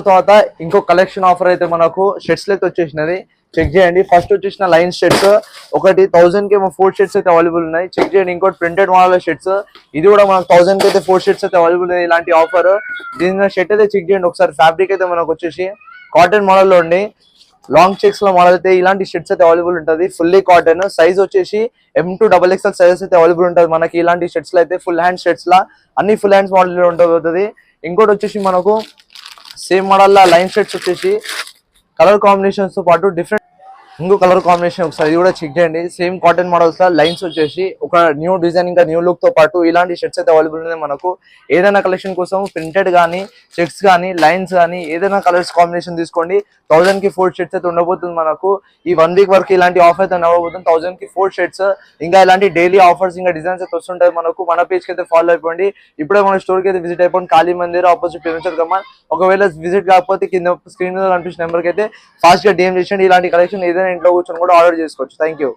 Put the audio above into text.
తర్వాత ఇంకో collection offer అయితే మనకు షర్ట్స్ అయితే వచ్చేసినది. చెక్ చేయండి. ఫస్ట్ వచ్చేసిన లైన్ షర్ట్స్ ఒకటి 1000 కి 4 షర్ట్స్ అయితే అవైలబుల్ ఉన్నాయి. చెక్ చేయండి. ఇంకోటి ప్రింటెడ్ మోడల్ షర్ట్స్, ఇది కూడా మనకు 1000 కి అయితే 4 షర్ట్స్ అయితే అవైలబుల్ ఉన్నాయి. ఇలాంటి ఆఫర్ దీని షర్ట్ అయితే చెక్ చేయండి ఒకసారి. ఫ్యాబ్రిక్ అయితే మనకు వచ్చేసి కాటన్ మోడల్ లో ఉండి లాంగ్ చెక్స్ లో మోడల్ అయితే ఇలాంటి షర్ట్స్ అయితే అవైలబుల్ ఉంటుంది. ఫుల్లీ కాటన్, సైజ్ వచ్చేసి M2XXL సైజెస్ అయితే అవైలబుల్ ఉంటుంది మనకి. ఇలాంటి షర్ట్స్ లో అయితే ఫుల్ హ్యాండ్ షర్ట్స్ లా అన్ని ఫుల్ హ్యాండ్స్ మోడల్ ఉంటుంది. ఇంకోటి వచ్చేసి మనకు సేమ్ మోడల్ లా లైన్ షర్ట్స్ వచ్చేసి కలర్ కాంబినేషన్స్ తో పాటు డిఫరెంట్ ఇంకో కలర్ కాంబినేషన్ ఒకసారి ఇది కూడా చెక్ చేయండి. సేమ్ కాటన్ మోడల్స్ లా లైన్స్ వచ్చేసి ఒక న్యూ డిజైన్ ఇంకా న్యూ లుక్ తో పాటు ఇలాంటి షర్ట్స్ అయితే అవైలబుల్ ఉన్నాయి మనకు. ఏదైనా కలెక్షన్ కోసం ప్రింటెడ్ కానీ చెక్స్ కానీ లైన్స్ కానీ ఏదైనా కలర్స్ కాంబినేషన్ తీసుకోండి. 1000 కి 4 షర్ట్స్ అయితే ఉండబోతుంది మనకు. ఈ 1 వీక్ వరకు ఇలాంటి ఆఫర్ అయితే నడవబోతుంది. 1000 కి 4 షర్ట్స్ ఇంకా ఇలాంటి డైలీ ఆఫర్స్ ఇంకా డిజైన్స్ అయితే వస్తుంటాయి మనకు. మన పేజ్ కి అయితే ఫాలో అయిపోండి. ఇప్పుడే మన స్టోర్ కి అయితే విజిట్ అయిపోండి. కాళీ మందిర్ ఆపోజిట్ ప్రేమించర్ కమాన్. ఒకవేళ విజిట్ కాకపోతే కింద స్క్రీన్ మీద కనిపించిన నెంబర్ కి అయితే ఫాస్ట్ గా DM చేయండి. ఇలాంటి కలెక్షన్ ఏదైనా ఇంట్లో కూర్చొని కూడా ఆర్డర్ చేసుకోవచ్చు. Thank you.